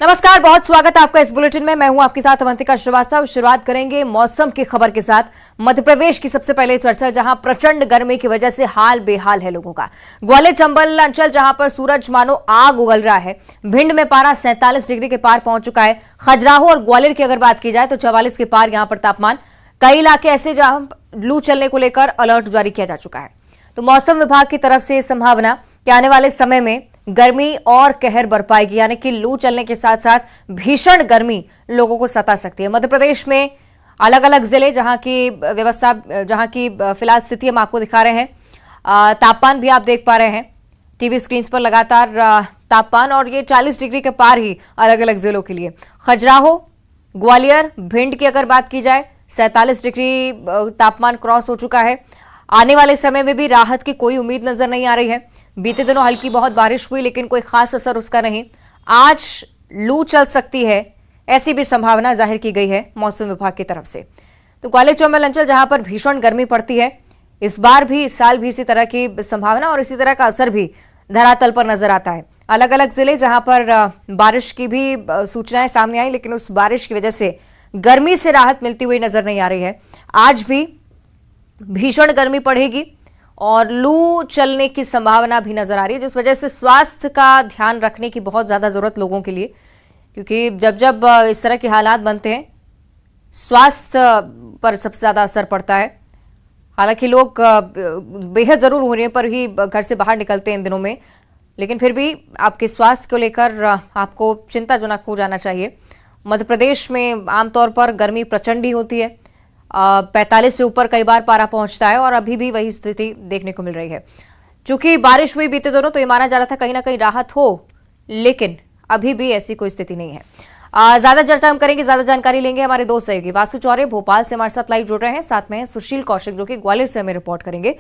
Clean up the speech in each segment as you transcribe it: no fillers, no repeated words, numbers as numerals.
नमस्कार, बहुत स्वागत है आपका इस बुलेटिन में। मैं हूं आपके साथ अवंतिका श्रीवास्तव। शुरुआत करेंगे मौसम की खबर के साथ। मध्य प्रदेश की सबसे पहले चर्चा, जहां प्रचंड गर्मी की वजह से हाल बेहाल है लोगों का। ग्वालियर चंबल अंचल, जहां पर सूरज मानो आग उगल रहा है। भिंड में पारा 47 डिग्री के पार पहुंच चुका है। खजुराहो और ग्वालियर की अगर बात की जाए तो 44 के पार यहां पर तापमान। कई इलाके ऐसे जहां लू चलने को लेकर अलर्ट जारी किया जा चुका है। तो मौसम विभाग की तरफ से संभावना कि आने वाले समय में गर्मी और कहर बरपाएगी, यानी कि लू चलने के साथ साथ भीषण गर्मी लोगों को सता सकती है। मध्य प्रदेश में अलग अलग जिले जहां की व्यवस्था, जहां की फिलहाल स्थिति हम आपको दिखा रहे हैं। तापमान भी आप देख पा रहे हैं टीवी स्क्रीन पर लगातार तापमान, और ये 40 डिग्री के पार ही अलग अलग जिलों के लिए। खजुराहो, ग्वालियर, भिंड की अगर बात की जाए 47 डिग्री तापमान क्रॉस हो चुका है। आने वाले समय में भी राहत की कोई उम्मीद नजर नहीं आ रही है। बीते दिनों हल्की बहुत बारिश हुई, लेकिन कोई खास असर उसका नहीं। आज लू चल सकती है, ऐसी भी संभावना जाहिर की गई है मौसम विभाग की तरफ से। तो ग्वालियर चंबल अंचल, जहां पर भीषण गर्मी पड़ती है, इस बार भी, इस साल भी इसी तरह की संभावना और इसी तरह का असर भी धरातल पर नजर आता है। अलग अलग जिले जहां पर बारिश की भी सूचनाएं सामने आई, लेकिन उस बारिश की वजह से गर्मी से राहत मिलती हुई नजर नहीं आ रही है। आज भी भीषण गर्मी पड़ेगी और लू चलने की संभावना भी नजर आ रही है, जिस वजह से स्वास्थ्य का ध्यान रखने की बहुत ज्यादा जरूरत लोगों के लिए, क्योंकि जब जब इस तरह के हालात बनते हैं स्वास्थ्य पर सबसे ज्यादा असर पड़ता है। हालांकि लोग बेहद जरूर होने पर ही घर से बाहर निकलते हैं इन दिनों में, लेकिन फिर भी आपके स्वास्थ्य को लेकर आपको चिंताजनक हो जाना चाहिए। मध्य प्रदेश में आमतौर पर गर्मी प्रचंड ही होती है। 45 से ऊपर कई बार पारा पहुंचता है और अभी भी वही स्थिति देखने को मिल रही है। चूंकि बारिश हुई बीते दिनों, तो ये माना जा रहा था कहीं ना कहीं राहत हो, लेकिन अभी भी ऐसी कोई स्थिति नहीं है। ज्यादा चर्चा हम करेंगे, ज्यादा जानकारी लेंगे हमारे दो सहयोगी वासु चौरे भोपाल से हमारे साथ लाइव जुड़ रहे हैं, साथ में सुशील कौशिक जो कि ग्वालियर से हमें रिपोर्ट करेंगे।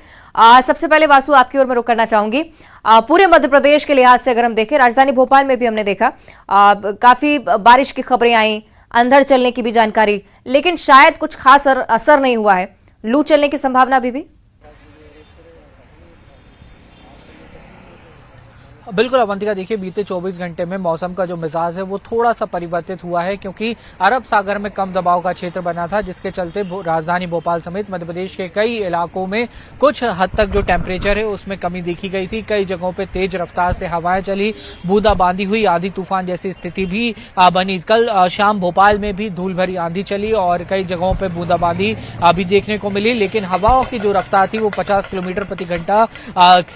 सबसे पहले वासु, आपकी ओर में रुक करना चाहूंगी। पूरे मध्य प्रदेश के लिहाज से अगर हम देखें, राजधानी भोपाल में भी हमने देखा काफी बारिश की खबरें आई, अंधड़ चलने की भी जानकारी, लेकिन शायद कुछ खास असर नहीं हुआ है। लू चलने की संभावना अभी भी। बिल्कुल अवंतिका, देखिए बीते 24 घंटे में मौसम का जो मिजाज है वो थोड़ा सा परिवर्तित हुआ है, क्योंकि अरब सागर में कम दबाव का क्षेत्र बना था, जिसके चलते राजधानी भोपाल समेत मध्य प्रदेश के कई इलाकों में कुछ हद तक जो टेम्परेचर है उसमें कमी देखी गई थी। कई जगहों पे तेज रफ्तार से हवाएं चली, बूंदाबांदी हुई, आंधी तूफान जैसी स्थिति भी बनी। कल शाम भोपाल में भी धूल भरी आंधी चली और कई जगहों पर बूंदाबांदी भी देखने को मिली, लेकिन हवाओं की जो रफ्तार थी वो 50 किलोमीटर प्रति घंटा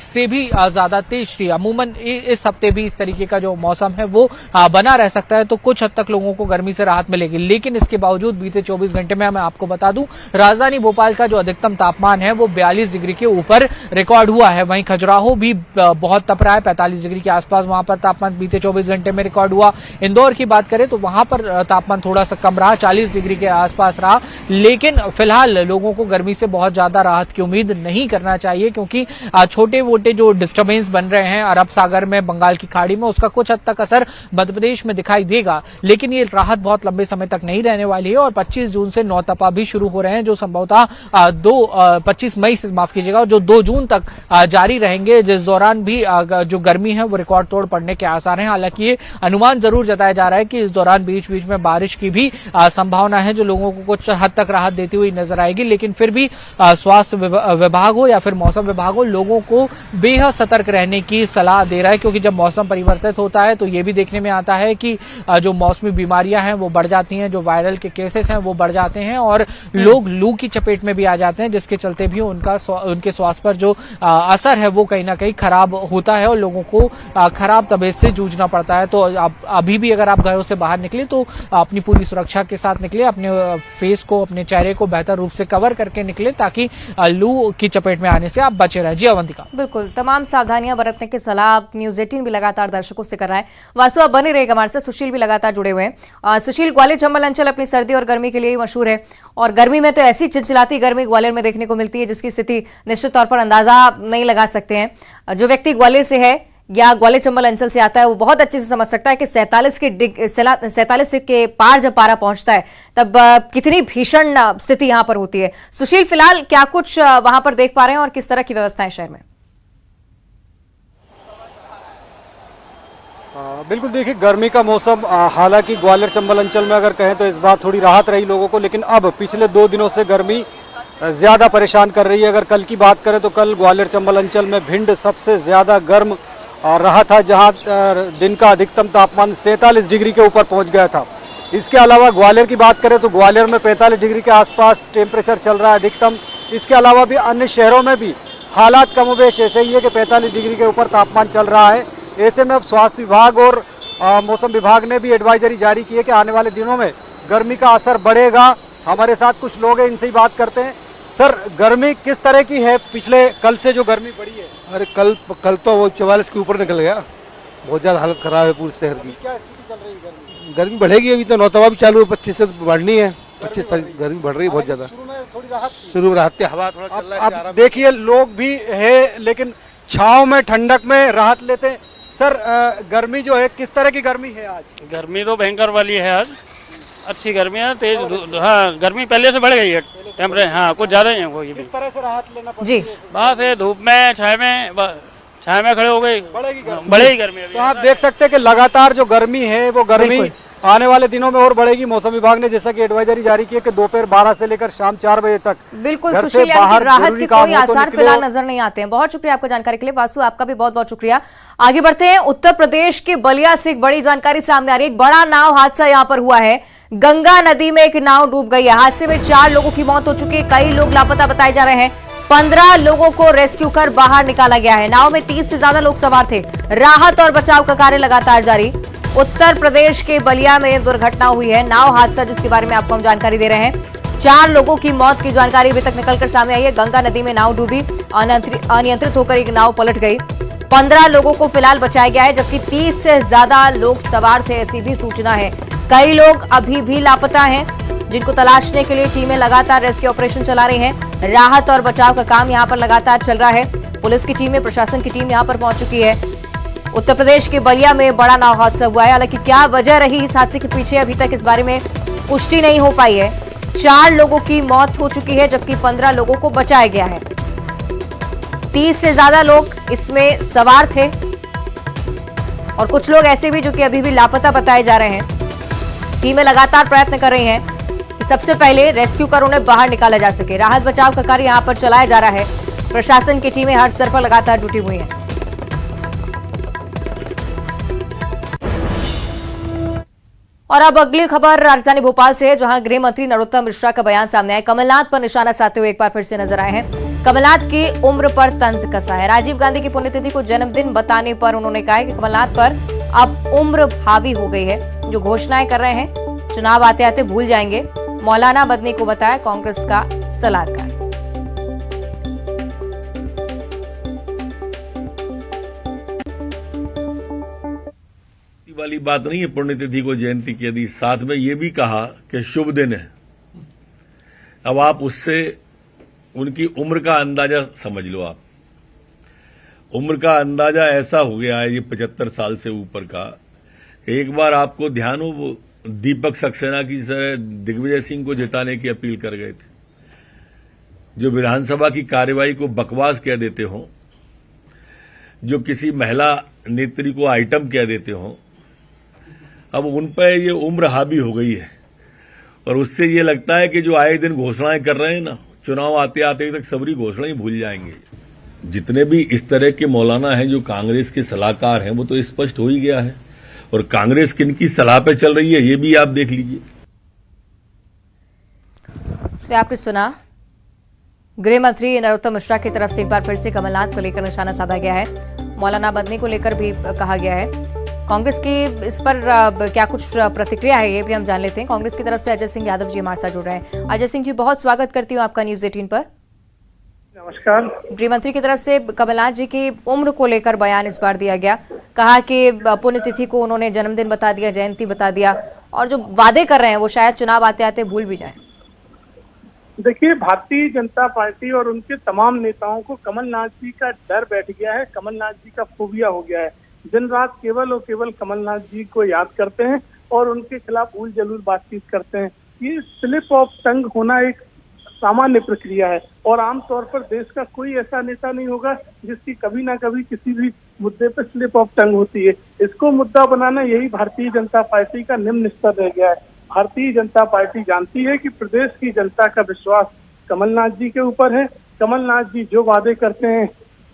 से भी ज्यादा तेज थी। अमूमन इस हफ्ते भी इस तरीके का जो मौसम है वो बना रह सकता है, तो कुछ हद तक लोगों को गर्मी से राहत मिलेगी। लेकिन इसके बावजूद बीते 24 घंटे में मैं आपको बता दूं, राजधानी भोपाल का जो अधिकतम तापमान है वो 42 डिग्री के ऊपर रिकॉर्ड हुआ है। वहीं खजुराहो भी बहुत तप रहा है, 45 डिग्री के आसपास वहां पर तापमान बीते 24 घंटे में रिकॉर्ड हुआ। इंदौर की बात करें तो वहां पर तापमान थोड़ा सा कम रहा, 40 डिग्री के आसपास रहा। लेकिन फिलहाल लोगों को गर्मी से बहुत ज्यादा राहत की उम्मीद नहीं करना चाहिए, क्योंकि छोटे मोटे जो डिस्टर्बेंस बन रहे हैं अरब सागर में, बंगाल की खाड़ी में, उसका कुछ हद तक असर मध्य प्रदेश में दिखाई देगा। लेकिन ये राहत बहुत लंबे समय तक नहीं रहने वाली है और 25 जून से नौतपा भी शुरू हो रहे हैं, जो संभवतः 25 मई से, माफ कीजिएगा, जो 2 जून तक जारी रहेंगे, जिस दौरान भी जो गर्मी है वो रिकॉर्ड तोड़ पड़ने के आसार हैं। हालांकि ये अनुमान जरूर जताया जा रहा है कि इस दौरान बीच बीच में बारिश की भी संभावना है, जो लोगों को कुछ हद तक राहत देती हुई नजर आएगी। लेकिन फिर भी स्वास्थ्य विभाग हो या फिर मौसम विभाग हो, लोगों को बेहद सतर्क रहने की सलाह दे रहा है, क्योंकि जब मौसम परिवर्तित होता है तो ये भी देखने में आता है कि जो मौसमी बीमारियां हैं वो बढ़ जाती हैं, जो वायरल के केसेस हैं वो बढ़ जाते हैं और लोग लू की चपेट में भी आ जाते हैं, जिसके चलते भी उनके स्वास्थ्य पर जो असर है वो कहीं ना कहीं खराब होता है और लोगों को खराब तबीयत से जूझना पड़ता है। तो अभी भी अगर आप घरों से बाहर निकले तो अपनी पूरी सुरक्षा के साथ निकले, अपने फेस को, अपने चेहरे को बेहतर रूप से कवर करके निकले, ताकि लू की चपेट में आने से आप बचे रहें। जी अवंतिका, बिल्कुल तमाम सावधानियां बरतने की सलाह न्यूज 18 भी लगातार दर्शकों से कर रहा है। वासु अब बने रहेगा हमारे साथ, सुशील भी लगातार जुड़े हुए हैं। सुशील, ग्वालियर चंबल अंचल अपनी सर्दी और गर्मी के लिए मशहूर है, और गर्मी में तो ऐसी चिलचिलाती गर्मी ग्वालियर में देखने को मिलती है जिसकी स्थिति निश्चित तौर पर अंदाजा नहीं लगा सकते हैं। जो व्यक्ति ग्वालियर से है या ग्वालियर चंबल अंचल से आता है वो बहुत अच्छे से समझ सकता है कि 47 के पार जब पारा पहुंचता है तब कितनी भीषण स्थिति यहां पर होती है। सुशील, फिलहाल क्या कुछ वहां पर देख पा रहे हैं और किस तरह की व्यवस्था है शहर में? बिल्कुल देखिए गर्मी का मौसम हालांकि ग्वालियर चंबल अंचल में अगर कहें तो इस बार थोड़ी राहत रही लोगों को, लेकिन अब पिछले 2 दिनों से गर्मी ज़्यादा परेशान कर रही है। अगर कल की बात करें तो कल ग्वालियर चंबल अंचल में भिंड सबसे ज़्यादा गर्म रहा था, जहां दिन का अधिकतम तापमान 47 डिग्री के ऊपर पहुंच गया था। इसके अलावा ग्वालियर की बात करें तो ग्वालियर में 45 डिग्री के आसपास टेम्परेचर चल रहा है अधिकतम। इसके अलावा भी अन्य शहरों में भी हालात कमोबेश ऐसे ही है कि 45 डिग्री के ऊपर तापमान चल रहा है। ऐसे में अब स्वास्थ्य विभाग और मौसम विभाग ने भी एडवाइजरी जारी की है कि आने वाले दिनों में गर्मी का असर बढ़ेगा। हमारे साथ कुछ लोग हैं, इनसे ही बात करते हैं। सर, गर्मी किस तरह की है पिछले कल से जो गर्मी बढ़ी है? अरे कल तो वो 44 के ऊपर निकल गया, बहुत ज़्यादा हालत खराब है पूरे शहर की। क्या स्थिति चल रही है गर्मी? गर्मी बढ़ेगी, अभी तो नौतवा भी चालू है, 25 से बढ़नी है, 25 तारीख गर्मी बढ़ रही है बहुत ज़्यादा। शुरू में थोड़ी राहत थी। शुरू में राहत थी, हवा थोड़ा चल रहा है। अब देखिए लोग भी है लेकिन छांव में ठंडक में राहत लेते हैं। सर, गर्मी जो है किस तरह की गर्मी है आज? गर्मी तो भयंकर वाली है आज, अच्छी गर्मी है, तेज। हाँ, गर्मी पहले से बढ़ गई है, टेम्परेचर हाँ कुछ ज्यादा ही है वो। ये किस तरह से राहत लेना पड़ती जी है? बस ये धूप में छाया में खड़े हो गए, बढ़ेगी गर्मी अभी। तो आप देख सकते हैं कि लगातार जो गर्मी है वो गर्मी आने वाले दिनों में और बढ़ेगी। मौसम विभाग ने जैसा कि एडवाइजरी जारी की है कि दोपहर 12 से लेकर शाम 4 बजे तक बिल्कुल घर से सुशील, यानी बाहर कि राहत जरूरी के काम कोई हो तो आसार निकले। फिलहाल नजर नहीं आते हैं। बहुत शुक्रिया आपका जानकारी के लिए। वासु, आपका भी बहुत बहुत शुक्रिया। आगे बढ़ते हैं। उत्तर प्रदेश के बलिया से एक बड़ी जानकारी सामने आ रही है। एक बड़ा नाव हादसा यहां पर हुआ है। गंगा नदी में एक नाव डूब गई है। हादसे में 4 लोगों की मौत हो चुकी है, कई लोग लापता बताए जा रहे हैं। 15 लोगों को रेस्क्यू कर बाहर निकाला गया है। नाव में 30 से ज्यादा लोग सवार थे। राहत और बचाव का कार्य लगातार जारी। उत्तर प्रदेश के बलिया में दुर्घटना हुई है, नाव हादसा, जिसके बारे में आपको हम जानकारी दे रहे हैं। 4 लोगों की मौत की जानकारी अभी तक निकलकर सामने आई है। गंगा नदी में नाव डूबी, अनियंत्रित होकर एक नाव पलट गई। 15 लोगों को फिलहाल बचाया गया है, जबकि 30 से ज्यादा लोग सवार थे, ऐसी भी सूचना है। कई लोग अभी भी लापता हैं, जिनको तलाशने के लिए टीमें लगातार रेस्क्यू ऑपरेशन चला रही हैं। राहत और बचाव का काम यहां पर लगातार चल रहा है। पुलिस की टीमें, प्रशासन की टीम यहां पर पहुंच चुकी है। उत्तर प्रदेश के बलिया में बड़ा नाव हादसा हुआ है। हालांकि क्या वजह रही इस हादसे के पीछे, अभी तक इस बारे में पुष्टि नहीं हो पाई है। 4 लोगों की मौत हो चुकी है, जबकि 15 लोगों को बचाया गया है। 30 से ज्यादा लोग इसमें सवार थे और कुछ लोग ऐसे भी जो कि अभी भी लापता बताए जा रहे हैं। टीमें लगातार प्रयत्न कर रही हैं कि सबसे पहले रेस्क्यू कर उन्हें बाहर निकाला जा सके। राहत बचाव का कार्य यहां पर चलाया जा रहा है। प्रशासन की टीमें हर स्तर पर लगातार जुटी हुई हैं। और अब अगली खबर राजधानी भोपाल से है, जहां गृह मंत्री नरोत्तम मिश्रा का बयान सामने आया। कमलनाथ पर निशाना साधते हुए एक बार फिर से नजर आए हैं। कमलनाथ की उम्र पर तंज कसा है। राजीव गांधी की पुण्यतिथि को जन्मदिन बताने पर उन्होंने कहा है कि कमलनाथ पर अब उम्र हावी हो गई है। जो घोषणाएं कर रहे हैं चुनाव आते आते भूल जाएंगे। मौलाना मदनी को बताया कांग्रेस का सलाहकार। वाली बात नहीं है पुण्यतिथि को जयंती की, यदि साथ में ये भी कहा कि शुभ दिन है। अब आप उससे उनकी उम्र का अंदाजा समझ लो। आप उम्र का अंदाजा ऐसा हो गया है, ये 75 साल से ऊपर का। एक बार आपको ध्यान हो, वो दीपक सक्सेना की तरह दिग्विजय सिंह को जिताने की अपील कर गए थे, जो विधानसभा की कार्यवाही को बकवास कह देते हो, जो किसी महिला नेत्री को आइटम कह देते हो। अब उन पर ये उम्र हावी हो गई है और उससे ये लगता है कि जो आए दिन घोषणाएं कर रहे हैं ना, चुनाव आते आते तक सबरी घोषणा ही भूल जाएंगे। जितने भी इस तरह के मौलाना हैं जो कांग्रेस के सलाहकार हैं, वो तो स्पष्ट हो ही गया है। और कांग्रेस किनकी सलाह पे चल रही है ये भी आप देख लीजिए। तो आपने सुना, गृह मंत्री नरोत्तम मिश्रा की तरफ से एक बार फिर से कमलनाथ को लेकर निशाना साधा गया है। मौलाना मदनी को लेकर भी कहा गया है। कांग्रेस की इस पर क्या कुछ प्रतिक्रिया है, ये भी हम जान लेते हैं। कांग्रेस की तरफ से अजय सिंह यादव जी हमारे साथ जुड़ रहे हैं। अजय सिंह जी, बहुत स्वागत करती हूँ आपका न्यूज 18 पर। नमस्कार। गृह मंत्री की तरफ से कमलनाथ जी की उम्र को लेकर बयान इस बार दिया गया। कहा कि पुण्यतिथि को उन्होंने जन्मदिन बता दिया, जयंती बता दिया, और जो वादे कर रहे हैं वो शायद चुनाव आते आते भूल भी जाएं। देखिए, भारतीय जनता पार्टी और उनके तमाम नेताओं को कमलनाथ जी का डर बैठ गया है, कमलनाथ जी का फोबिया हो गया है। दिन रात केवल और केवल कमलनाथ जी को याद करते हैं और उनके खिलाफ उल जलूल बातचीत करते हैं। ये स्लिप ऑफ टंग होना एक सामान्य प्रक्रिया है और आमतौर पर देश का कोई ऐसा नेता नहीं होगा जिसकी कभी ना कभी किसी भी मुद्दे पे स्लिप ऑफ टंग होती है। इसको मुद्दा बनाना यही भारतीय जनता पार्टी का निम्न स्तर रह गया है। भारतीय जनता पार्टी जानती है कि प्रदेश की जनता का विश्वास कमलनाथ जी के ऊपर है। कमलनाथ जी जो वादे करते हैं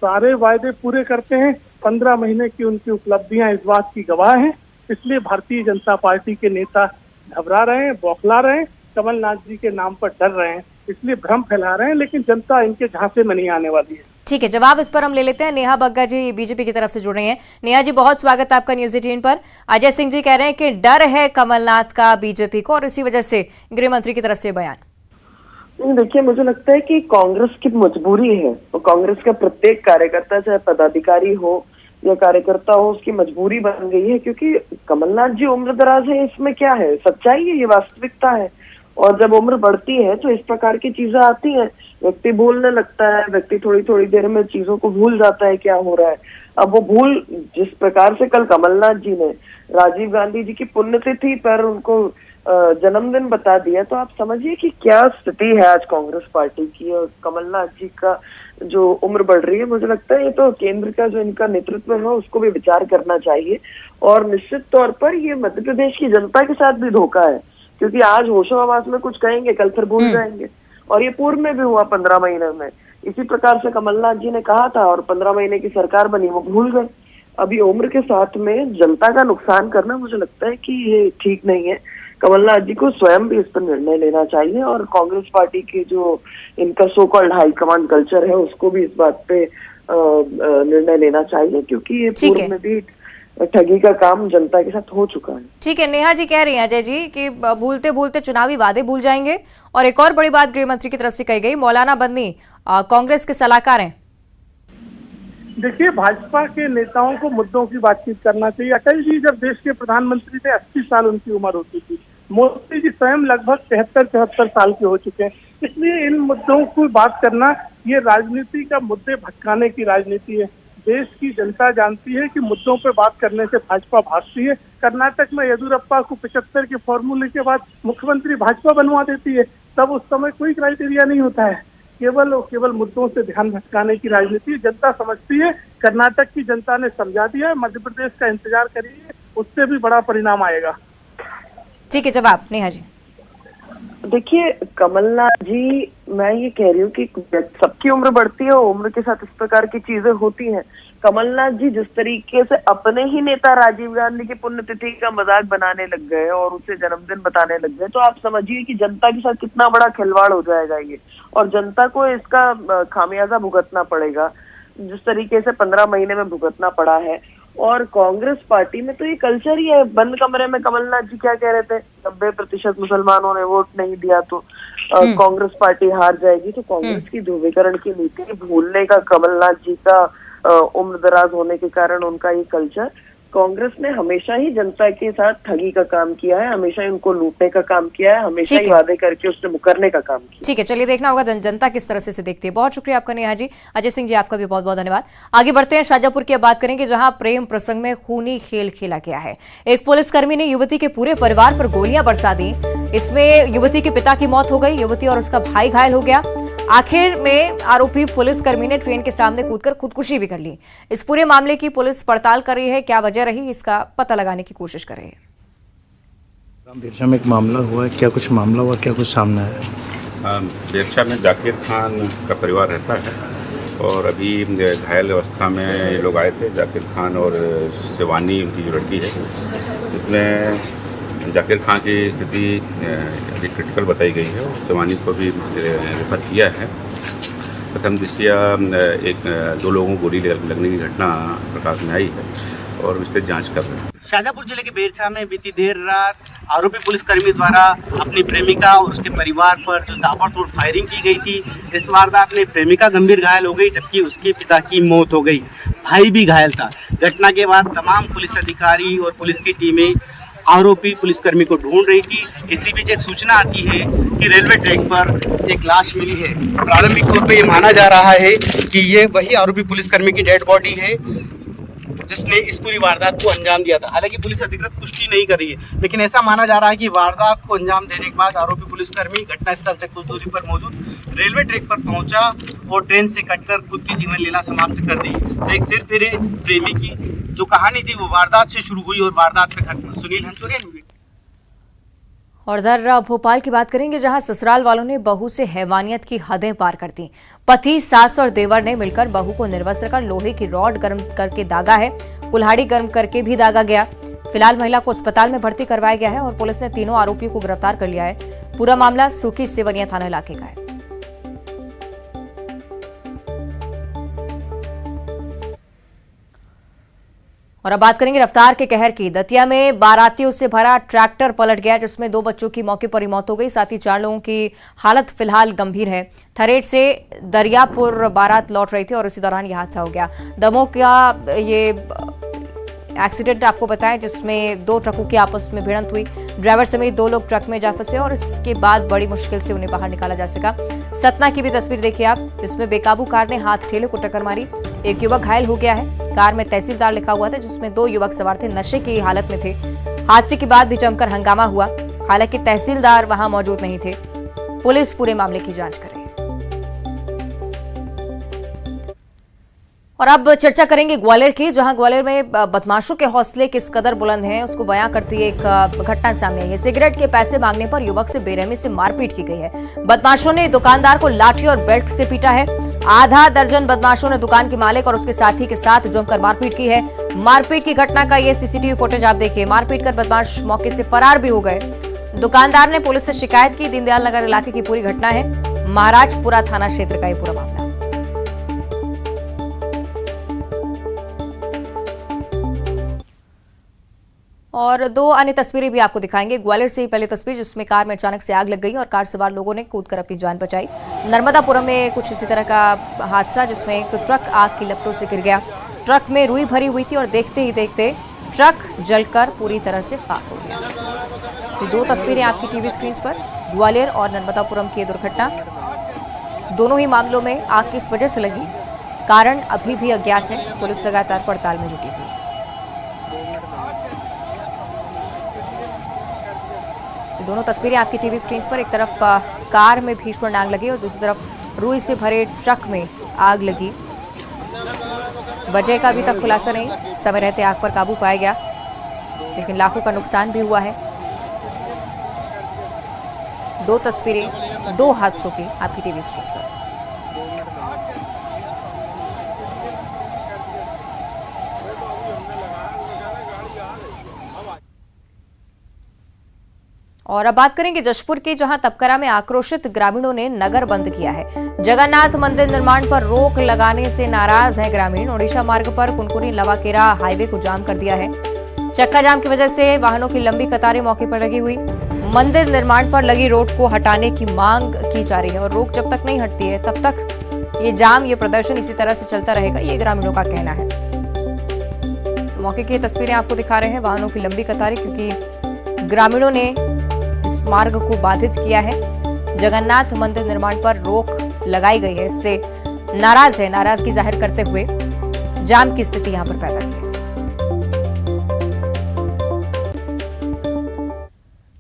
सारे वायदे पूरे करते हैं। 15 महीने की उनकी उपलब्धियां इस बात की गवाह हैं। इसलिए भारतीय जनता पार्टी के नेता घबरा रहे हैं, बौखला रहे हैं, कमलनाथ जी के नाम पर डर रहे हैं, इसलिए भ्रम फैला रहे हैं, लेकिन जनता इनके झांसे में नहीं आने वाली है। ठीक है, जवाब इस पर हम ले लेते हैं। नेहा बग्गा जी बीजेपी की तरफ से जुड़ रही हैं। नेहा जी, बहुत स्वागत आपका न्यूज 18 पर। अजय सिंह जी कह रहे हैं कि डर है कमलनाथ का बीजेपी को और इसी वजह से गृह मंत्री की तरफ से बयान। देखिए, मुझे लगता है कि कांग्रेस की मजबूरी है और कांग्रेस का प्रत्येक कार्यकर्ता, चाहे पदाधिकारी हो या कार्यकर्ता हो, उसकी मजबूरी बन गई है। क्योंकि कमलनाथ जी उम्र दराज है, इसमें क्या है, सच्चाई है, ये वास्तविकता है। और जब उम्र बढ़ती है तो इस प्रकार की चीजें आती हैं, व्यक्ति भूलने लगता है, व्यक्ति थोड़ी थोड़ी देर में चीजों को भूल जाता है क्या हो रहा है। अब वो भूल, जिस प्रकार से कल कमलनाथ जी ने राजीव गांधी जी की पुण्यतिथि पर उनको जन्मदिन बता दिया, तो आप समझिए कि क्या स्थिति है आज कांग्रेस पार्टी की। और कमलनाथ जी का जो उम्र बढ़ रही है, मुझे लगता है ये तो केंद्र का जो इनका नेतृत्व है उसको भी विचार करना चाहिए। और निश्चित तौर पर ये मध्य प्रदेश की जनता के साथ भी धोखा है, क्योंकि आज होशो हवास में कुछ कहेंगे, कल फिर भूल जाएंगे। और ये पूर्व में भी हुआ 15 महीने में, इसी प्रकार से कमलनाथ जी ने कहा था और 15 महीने की सरकार बनी, वो भूल गए। अभी उम्र के साथ में जनता का नुकसान करना, मुझे लगता है कि ये ठीक नहीं है। कमलनाथ जी को स्वयं भी इस पर निर्णय लेना चाहिए और कांग्रेस पार्टी के जो इनका सो कॉल्ड हाईकमांड कल्चर है उसको भी इस बात पे निर्णय लेना चाहिए, क्योंकि ये पूर्व में भी ठगी का काम जनता के साथ हो चुका है। ठीक है, नेहा जी कह रही हैं अजय जी कि भूलते भूलते चुनावी वादे भूल जाएंगे। और एक और बड़ी बात गृह मंत्री की तरफ से कही गई, मौलाना बंदी कांग्रेस के सलाहकार हैं। देखिए, भाजपा के नेताओं को मुद्दों की बातचीत करना चाहिए। अटल जी जब देश के प्रधानमंत्री थे, 80 साल उनकी उम्र होती थी। मोदी जी स्वयं लगभग 73-74 साल के हो चुके हैं। इसलिए इन मुद्दों की बात करना ये राजनीति का मुद्दे भटकाने की राजनीति है। देश की जनता जानती है कि मुद्दों पे बात करने से भाजपा भागती है। कर्नाटक में येदियुरप्पा को 75 के फॉर्मूले के बाद मुख्यमंत्री भाजपा बनवा देती है, तब उस समय कोई क्राइटेरिया नहीं होता है। केवल और केवल मुद्दों से ध्यान भटकाने की राजनीति जनता समझती है। कर्नाटक की जनता ने समझा दिया है। मध्य प्रदेश का इंतजार करिए, उससे भी बड़ा परिणाम आएगा। ठीक है, जवाब नेहा जी। देखिए, कमलनाथ जी, मैं ये कह रही हूँ कि सबकी उम्र बढ़ती है, उम्र के साथ इस प्रकार की चीजें होती हैं। कमलनाथ जी जिस तरीके से अपने ही नेता राजीव गांधी की पुण्यतिथि का मजाक बनाने लग गए और उसे जन्मदिन बताने लग गए, तो आप समझिए कि जनता के साथ कितना बड़ा खिलवाड़ हो जाएगा ये। और जनता को इसका खामियाजा भुगतना पड़ेगा, जिस तरीके से 15 महीने में भुगतना पड़ा है। और कांग्रेस पार्टी में तो ये कल्चर ही है। बंद कमरे में कमलनाथ जी क्या कह रहे थे, 90% मुसलमानों ने वोट नहीं दिया तो कांग्रेस पार्टी हार जाएगी। तो कांग्रेस की ध्रुवीकरण की नीति भूलने का, कमलनाथ जी का उम्र दराज होने के कारण उनका ये कल्चर, कांग्रेस ने हमेशा ही जनता के साथ ठगी का काम किया है, हमेशा ही उनको लूटने का काम किया है, हमेशा ही वादे करके उसने मुकरने का काम किया। ठीक है, चलिए देखना होगा जनता किस तरह से देखती है। बहुत शुक्रिया आपका नेहा जी। अजय सिंह जी, आपका भी बहुत बहुत धन्यवाद। आगे बढ़ते हैं, शाजापुर की बात करेंगे जहां प्रेम प्रसंग में खूनी खेल खेला गया है। एक पुलिसकर्मी ने युवती के पूरे परिवार पर गोलियां बरसा दी। इसमें युवती के पिता की मौत हो गई, युवती और उसका भाई घायल हो गया। आखिर में आरोपी पुलिसकर्मी ने ट्रेन के सामने कूदकर खुदकुशी भी कर ली। इस पूरे मामले की पुलिस पड़ताल कर रही है, क्या वजह रही इसका पता लगाने की कोशिश कर रही है। बिरसा में एक मामला हुआ है, क्या कुछ मामला हुआ, क्या कुछ सामने आया? बिरसा में जाकिर खान का परिवार रहता है और अभी घायल अवस्था में ये लोग आए थे, जाकिर खान और शिवानी उनकी जो लड़की है। इसमें जाकिर खान की स्थिति अभी क्रिटिकल बताई गई है और शिवानी को भी रेफर किया है। प्रथम दृष्टिया 2 लोगों को गोली लगने की घटना प्रकाश में आई है और विस्तृत जांच कर रहे हैं। शाजापुर जिले के बेरसा में बीती देर रात आरोपी पुलिसकर्मी द्वारा अपनी प्रेमिका और उसके परिवार पर जो ताबड़तोड़ फायरिंग की गई थी, इस वारदात में प्रेमिका गंभीर घायल हो गई जबकि उसके पिता की मौत हो गई, भाई भी घायल था। घटना के बाद तमाम पुलिस अधिकारी और पुलिस की टीमें आरोपी पुलिसकर्मी को ढूंढ रही थी। इसी बीच एक सूचना आती है कि रेलवे ट्रैक पर एक लाश मिली है। प्रारंभिक तौर पर यह माना जा रहा है कि ये वही आरोपी पुलिसकर्मी की डेड बॉडी है जिसने इस पूरी वारदात को अंजाम दिया था। हालांकि पुलिस अधिकृत पुष्टि नहीं कर रही है, लेकिन ऐसा माना जा रहा है कि वारदात को अंजाम देने के बाद आरोपी पुलिसकर्मी घटनास्थल से कुछ दूरी पर मौजूद रेलवे ट्रैक पर पहुंचा और ट्रेन से कटकर खुद की जीवन लीला समाप्त कर दी। तो एक सिर फिरे प्रेमी की जो कहानी थी वो वारदात से शुरू हुई और वारदात पे खत्म। सुनील हंचोरिया। और इधर भोपाल की बात करेंगे, जहां ससुराल वालों ने बहू से हैवानियत की हदें पार कर दी। पति, सास और देवर ने मिलकर बहू को निर्वस्त्र कर लोहे की रॉड गर्म करके दागा है। कुल्हाड़ी गर्म करके भी दागा गया। फिलहाल महिला को अस्पताल में भर्ती करवाया गया है और पुलिस ने तीनों आरोपियों को गिरफ्तार कर लिया है। पूरा मामला सूखी सेवनिया थाना इलाके का है। और अब बात करेंगे रफ्तार के कहर की। दतिया में बारातियों से भरा ट्रैक्टर पलट गया, जिसमें 2 बच्चों की मौके पर ही मौत हो गई। साथ ही 4 लोगों की हालत फिलहाल गंभीर है। थरेट से दरियापुर बारात लौट रही थी और इसी दौरान यह हादसा हो गया। दमोह का ये एक्सीडेंट आपको बताएं, जिसमें 2 ट्रकों की आपस में भिड़ंत हुई। ड्राइवर समेत 2 लोग ट्रक में जा फंसे और इसके बाद बड़ी मुश्किल से उन्हें बाहर निकाला जा सका। सतना की भी तस्वीर देखिए आप, जिसमें बेकाबू कार ने हाथ ठेले को टक्कर मारी। एक युवक घायल हो गया है। कार में तहसीलदार लिखा हुआ था, जिसमें 2 युवक सवार थे, नशे की हालत में थे। हादसे के बाद भी जमकर हंगामा हुआ। हालांकि तहसीलदार वहां मौजूद नहीं थे। पुलिस पूरे मामले की जांच कर रही है। और अब चर्चा करेंगे ग्वालियर की, जहां ग्वालियर में बदमाशों के हौसले किस कदर बुलंद हैं, उसको बयां करती एक घटना सामने आई है। सिगरेट के पैसे मांगने पर युवक से बेरहमी से मारपीट की गई है। बदमाशों ने दुकानदार को लाठी और बेल्ट से पीटा है। आधा दर्जन बदमाशों ने दुकान के मालिक और उसके साथी के साथ जमकर मारपीट की है। मारपीट की घटना का ये सीसीटीवी फुटेज आप देखिए। मारपीट कर बदमाश मौके से फरार भी हो गए। दुकानदार ने पुलिस से शिकायत की। दीनदयाल नगर इलाके की पूरी घटना है। महाराजपुरा थाना क्षेत्र का ये पूरा मामला। और 2 अन्य तस्वीरें भी आपको दिखाएंगे। ग्वालियर से पहले तस्वीर, जिसमें कार में अचानक से आग लग गई और कार सवार लोगों ने कूदकर अपनी जान बचाई। नर्मदापुरम में कुछ इसी तरह का हादसा, जिसमें एक ट्रक आग की लपटों से गिर गया। ट्रक में रुई भरी हुई थी और देखते ही देखते ट्रक जलकर पूरी तरह से खाक हो गया। ये 2 तस्वीरें आपकी टीवी स्क्रीन पर, ग्वालियर और नर्मदापुरम की दुर्घटना। दोनों ही मामलों में आग किस वजह से लगी, कारण अभी भी अज्ञात है। पुलिस लगातार पड़ताल में जुटी हुई। दोनों तस्वीरें आपकी टीवी स्क्रीन पर, एक तरफ कार में भीषण आग लगी और दूसरी तरफ रुई से भरे ट्रक में आग लगी। वजह का अभी तक खुलासा नहीं। समय रहते आग पर काबू पाया गया, लेकिन लाखों का नुकसान भी हुआ है। 2 तस्वीरें 2 हादसों की आपकी टीवी स्क्रीन पर। और अब बात करेंगे जशपुर की, जहां तपकरा में आक्रोशित ग्रामीणों ने नगर बंद किया है। जगन्नाथ मंदिर निर्माण पर रोक लगाने से नाराज है ग्रामीण। ओडिशा मार्ग पर कुनकुनी लवाकेरा हाईवे को जाम कर दिया है। चक्का जाम की वजह से वाहनों की लंबी कतारें मौके पर लगी हुई। मंदिर निर्माण पर लगी रोड को हटाने की मांग की जा रही है और रोक जब तक नहीं हटती है तब तक ये जाम, ये प्रदर्शन इसी तरह से चलता रहेगा, ये ग्रामीणों का कहना है। मौके की तस्वीरें आपको दिखा रहे हैं, वाहनों की लंबी कतारें, क्योंकि ग्रामीणों ने इस मार्ग को बाधित किया है। जगन्नाथ मंदिर निर्माण पर रोक लगाई गई है, इससे नाराज है। नाराजगी जाहिर करते हुए जाम की स्थिति यहां पर पैदा की है।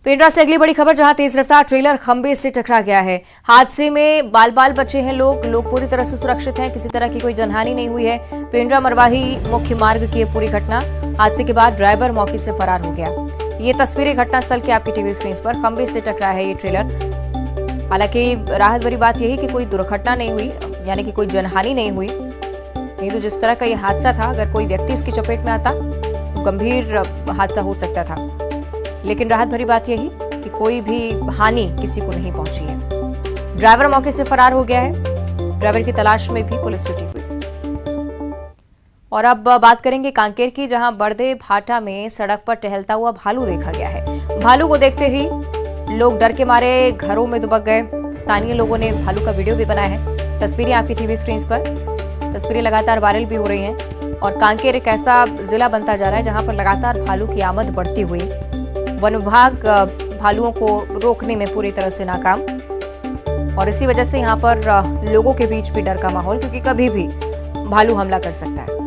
पेंड्रा से अगली बड़ी खबर, जहां तेज रफ्तार ट्रेलर खंबे से टकरा गया है। हादसे में बाल बाल बचे हैं लोग पूरी तरह से सुरक्षित हैं। किसी तरह की कोई जनहानि नहीं हुई है। पेंड्रा मरवाही मुख्य मार्ग की पूरी घटना। हादसे के बाद ड्राइवर मौके से फरार हो गया। ये तस्वीरें घटनास्थल की आपकी टीवी स्क्रीन पर। खंबे से टकरा है ये ट्रेलर। हालांकि राहत भरी बात यही कि कोई दुर्घटना नहीं हुई, यानी कि कोई जनहानि नहीं हुई। नहीं तो जिस तरह का ये हादसा था, अगर कोई व्यक्ति इसकी चपेट में आता तो गंभीर हादसा हो सकता था। लेकिन राहत भरी बात यही कि कोई भी हानि किसी को नहीं पहुंची है। ड्राइवर मौके से फरार हो गया है। ड्राइवर की तलाश में भी पुलिस जुटी हुई। और अब बात करेंगे कांकेर की, जहां बड़दे भाटा में सड़क पर टहलता हुआ भालू देखा गया है। भालू को देखते ही लोग डर के मारे घरों में दुबक गए। स्थानीय लोगों ने भालू का वीडियो भी बनाया है। तस्वीरें आपकी टीवी स्क्रीन पर। तस्वीरें लगातार वायरल भी हो रही हैं। और कांकेर एक ऐसा जिला बनता जा रहा है जहां पर लगातार भालू की आमद बढ़ती हुई। वन विभाग भालुओं को रोकने में पूरी तरह से नाकाम, और इसी वजह से यहाँ पर लोगों के बीच भी डर का माहौल, क्योंकि कभी भी भालू हमला कर सकता है।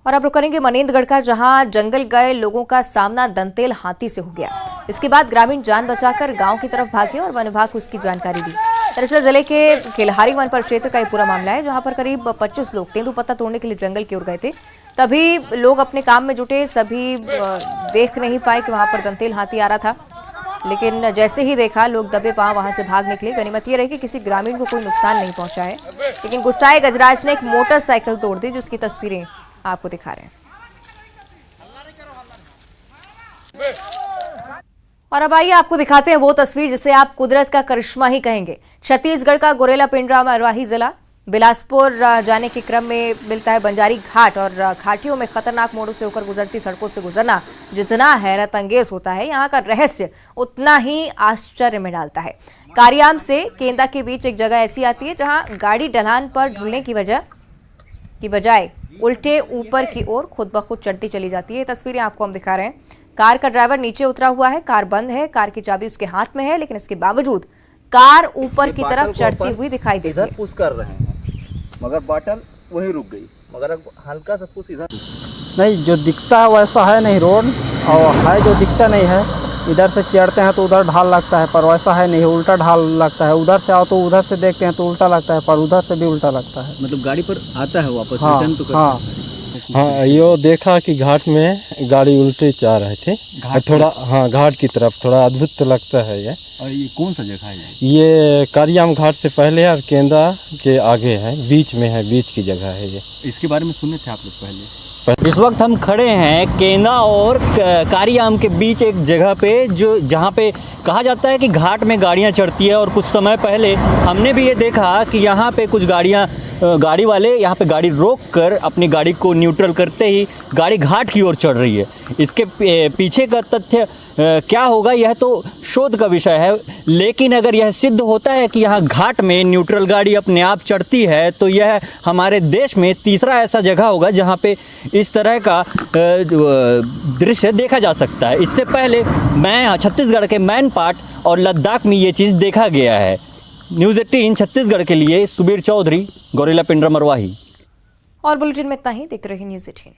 और और अब रुक करेंगे मनेंद्रगढ़ का, जहां जंगल गए लोगों का सामना दंतेल हाथी से हो गया। इसके बाद ग्रामीण जान बचाकर गांव की तरफ भागे और वन विभाग को इसकी जानकारी दी। दरअसल जिले के केलहारी वन परिक्षेत्र का ये पूरा मामला है, जहां पर करीब 25 लोग तेंदुपत्ता तोड़ने के लिए जंगल की ओर गए थे। तभी लोग अपने काम में जुटे, सभी देख नहीं पाए कि वहां पर दंतेल हाथी आ रहा था, लेकिन जैसे ही देखा लोग दबे पांव वहां से भाग निकले। गनीमत ये रही कि किसी ग्रामीण को कोई नुकसान नहीं पहुंचा है, लेकिन गुस्साए गजराज ने एक मोटरसाइकिल तोड़ दी, जिसकी तस्वीरें आपको दिखा रहे हैं। और अब आइए आपको दिखाते हैं वो तस्वीर जिसे आप कुदरत का करिश्मा ही कहेंगे। छत्तीसगढ़ का गोरेला पिंडरा मरवाही जिला बिलासपुर जाने के क्रम में मिलता है बंजारी घाट, और घाटियों में खतरनाक मोड़ों से होकर गुजरती सड़कों से गुजरना जितना हैरत अंगेज होता है, यहाँ का रहस्य उतना ही आश्चर्य में डालता है। कारियाम से केंदा के बीच एक जगह ऐसी आती है जहाँ गाड़ी ढलान पर ढुलने की बजाय उल्टे ऊपर की ओर खुद ब खुद चढ़ती चली जाती है। ये तस्वीरें आपको हम दिखा रहे हैं। कार का ड्राइवर नीचे उतरा हुआ है, कार बंद है, कार की चाबी उसके हाथ में है, लेकिन इसके बावजूद कार ऊपर की तरफ चढ़ती हुई दिखाई देती है। पुश कर रहे हैं मगर बॉटल वहीं रुक गई, मगर हल्का सा कुछ इधर नहीं, जो दिखता है वैसा है नहीं रोड, और है जो दिखता नहीं है। इधर से चढ़ते हैं तो उधर ढाल लगता है, पर वैसा है नहीं, उल्टा ढाल लगता है। उधर से आओ तो उधर से देखते हैं तो उल्टा लगता है, पर उधर से भी उल्टा लगता है। मतलब गाड़ी पर आता है वापस रिटर्न तो करता है। हाँ, यो देखा कि घाट में गाड़ी उल्टे जा रहे थे, थोड़ा हाँ घाट की तरफ, थोड़ा अद्भुत तो लगता है ये। और ये कौन सा जगह है? ये कारियाम घाट से पहले और केंदा के आगे है, बीच में है, बीच की जगह है ये। इसके बारे में सुने थे आप लोग पहले? इस वक्त हम खड़े हैं केंदा और कारियाम के बीच एक जगह पे, जहाँ पे कहा जाता है कि घाट में गाड़ियाँ चढ़ती है। और कुछ समय पहले हमने भी ये देखा कि यहाँ पे कुछ गाड़ी वाले यहाँ पे गाड़ी रोक कर अपनी गाड़ी को न्यूट्रल करते ही गाड़ी घाट की ओर चढ़ रही है। इसके पीछे का तथ्य क्या होगा यह तो शोध का विषय है, लेकिन अगर यह सिद्ध होता है कि यहाँ घाट में न्यूट्रल गाड़ी अपने आप चढ़ती है तो यह हमारे देश में तीसरा ऐसा जगह होगा जहाँ पे इस तरह का दृश्य देखा जा सकता है। इससे पहले मैं छत्तीसगढ़ के मैन पाट और लद्दाख में ये चीज़ देखा गया है। न्यूज़ 18 छत्तीसगढ़ के लिए सुबीर चौधरी, गोरेला पिंडरा मरवाही। और बुलेटिन में इतना ही, देखते रहिए न्यूज़ 18।